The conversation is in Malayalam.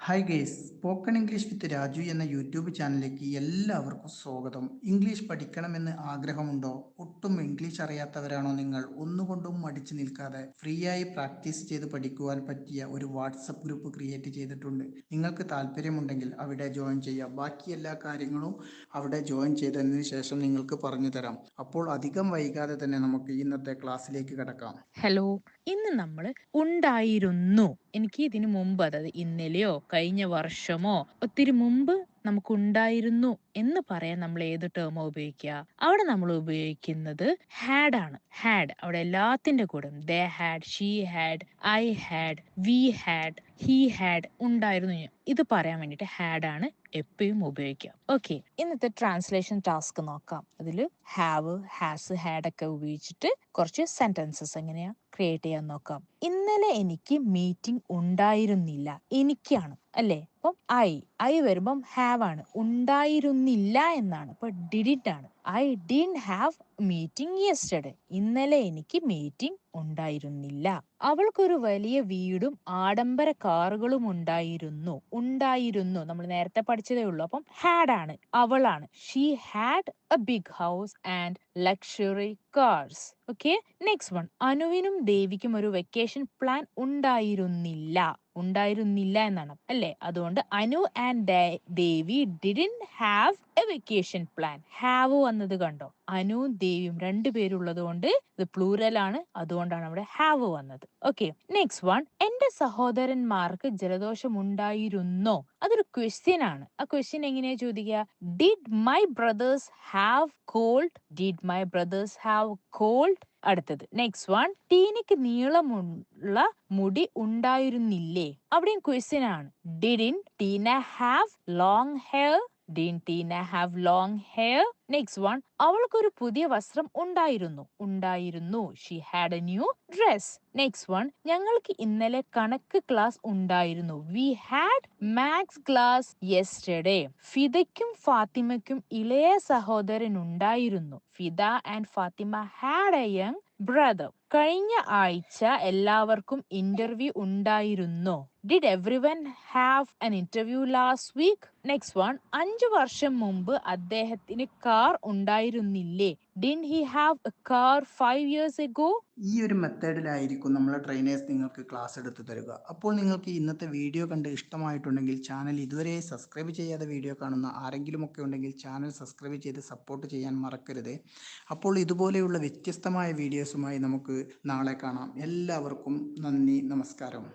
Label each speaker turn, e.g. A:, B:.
A: Hi guys spoken English with Raju എന്ന യൂട്യൂബ് ചാനലിലേക്ക് എല്ലാവർക്കും സ്വാഗതം. ഇംഗ്ലീഷ് പഠിക്കണമെന്ന് ആഗ്രഹമുണ്ടോ? ഒട്ടും ഇംഗ്ലീഷ് അറിയാത്തവരാണോ നിങ്ങൾ? ഒന്നുകൊണ്ടും മടിച്ചു നിൽക്കാതെ ഫ്രീ ആയി പ്രാക്ടീസ് ചെയ്ത് പഠിക്കുവാൻ പറ്റിയ ഒരു വാട്സപ്പ് ഗ്രൂപ്പ് ക്രിയേറ്റ് ചെയ്തിട്ടുണ്ട്. നിങ്ങൾക്ക് താല്പര്യമുണ്ടെങ്കിൽ അവിടെ ജോയിൻ ചെയ്യാം. ബാക്കി എല്ലാ കാര്യങ്ങളും അവിടെ ജോയിൻ ചെയ്തതിന് ശേഷം നിങ്ങൾക്ക് പറഞ്ഞു തരാം. അപ്പോൾ അധികം വൈകാതെ തന്നെ നമുക്ക് ഇന്നത്തെ ക്ലാസ്സിലേക്ക് കടക്കാം.
B: ഹലോ, ഇന്ന് നമ്മൾ ഉണ്ടായിരുന്നു. എനിക്ക് ഇതിനു മുമ്പ്, അതായത് ഇന്നലെയോ കഴിഞ്ഞ വർഷമോ ഒത്തിരി മുമ്പ് നമുക്കുണ്ടായിരുന്നു എന്ന് പറയാൻ നമ്മൾ ഏത് ടേമോ ഉപയോഗിക്കുക? അവിടെ നമ്മൾ ഉപയോഗിക്കുന്നത് ഹാഡ് ആണ്. ഹാഡ് അവിടെ എല്ലാത്തിന്റെ കൂടെ they had, she had, I had, we had, he had ഉണ്ടായിരുന്നു. ഇത് പറയാൻ വേണ്ടിയിട്ട് ഹാഡ് ആണ് എപ്പോഴും ഉപയോഗിക്കുക. ഓക്കെ, ഇന്നത്തെ ട്രാൻസ്ലേഷൻ ടാസ്ക് നോക്കാം. അതിൽ ഹാവ്, ഹാസ്, ഹാഡ് ഒക്കെ ഉപയോഗിച്ചിട്ട് കുറച്ച് സെന്റൻസസ് എങ്ങനെയാ ക്രിയേറ്റ് ചെയ്യാൻ നോക്കാം. ഇന്നലെ എനിക്ക് മീറ്റിംഗ് ഉണ്ടായിരുന്നില്ല. എനിക്കാണ് അല്ലേ? അപ്പം ഐ വരുമ്പം ഹാവ് ആണ്. ഉണ്ടായിരുന്നില്ല എന്നാണ്. അപ്പൊ ഡിഡിന്റ് ആണ്. I didn't have meeting yesterday. ഇന്നലെ എനിക്ക് മീറ്റിംഗ് ഉണ്ടായിരുന്നില്ല. അവൾക്കൊരു വലിയ വീടും ആഡംബര കാറുകളും ഉണ്ടായിരുന്നു നമ്മൾ നേരത്തെ പഠിച്ചതേ ഉള്ളൂ. അപ്പം ഹാഡ് ആണ്, അവളാണ്. She had a big house and luxury cars. Okay, next one. അനുവിനും ദേവിക്കും ഒരു വെക്കേഷൻ പ്ലാൻ ഉണ്ടായിരുന്നില്ല എന്നാണ് അല്ലേ? അതുകൊണ്ട് Anu and Devi didn't have a vacation plan. Have വന്നത് കണ്ടോ? അനുവും ദേവിയും രണ്ടുപേരുള്ളത് കൊണ്ട് ഇത് പ്ലൂറൽ ആണ്, അതുകൊണ്ടാണ് അവിടെ ഹാവ് വന്നത്. Okay, next one. എന്റെ സഹോദരന്മാർക്ക് ജലദോഷം ഉണ്ടായിരുന്നോ? അതൊരു ക്വസ്റ്റ്യൻ ആണ്. ആ ക്വസ്റ്റ്യൻ എങ്ങനെയാ ചോദിക്കുക? Did my brothers have cold? Did my brothers have cold? അടുത്തത് നെക്സ്റ്റ് വൺ. ടീനയ്ക്ക് നീളമുള്ള മുടി ഉണ്ടായിരുന്നില്ലേ? അവിടെയും ക്വസ്റ്റ്യൻ ആണ്. Did Tina have long hair? Did Tina have long hair? Next one. അവൾക്കൊരു പുതിയ വസ്ത്രം ഉണ്ടായിരുന്നു. She had a new dress. Next one. ഞങ്ങൾക്ക് ഇന്നലെ കണക്ക് ക്ലാസ് ഉണ്ടായിരുന്നു. We had maths class yesterday. ഫിദയ്ക്കും ഫാത്തിമയ്ക്കും ഇളയ സഹോദരൻ ഉണ്ടായിരുന്നു. Fida and Fathima had a young brother. കഴിഞ്ഞ ആഴ്ച എല്ലാവർക്കും ഇന്റർവ്യൂ ഉണ്ടായിരുന്നോ? Did everyone have an interview last week? Next one. 5 വർഷം മുമ്പ് അദ്ദേഹത്തിന് കാർ ഉണ്ടായിരുന്നില്ലേ? Did he have a car 5 years ago?
A: ഈ ഒരു മെത്തേഡിലായിരിക്കും നമ്മളെ ട്രെയിനേഴ്സ് നിങ്ങൾക്ക് ക്ലാസ് എടുത്ത് തരിക. അപ്പോൾ നിങ്ങൾക്ക് ഇന്നത്തെ വീഡിയോ കണ്ട് ഇഷ്ടമായിട്ടുണ്ടെങ്കിൽ ചാനൽ ഇതുവരെ സബ്സ്ക്രൈബ് ചെയ്യാതെ വീഡിയോ കാണുന്ന ആരെങ്കിലുമൊക്കെ ഉണ്ടെങ്കിൽ ചാനൽ സബ്സ്ക്രൈബ് ചെയ്ത് സപ്പോർട്ട് ചെയ്യാൻ മറക്കരുത്. അപ്പോൾ ഇതുപോലെയുള്ള വ്യത്യസ്തമായ വീഡിയോസുമായി നമുക്ക് നാളെ കാണാം. എല്ലാവർക്കും നന്ദി, നമസ്കാരം.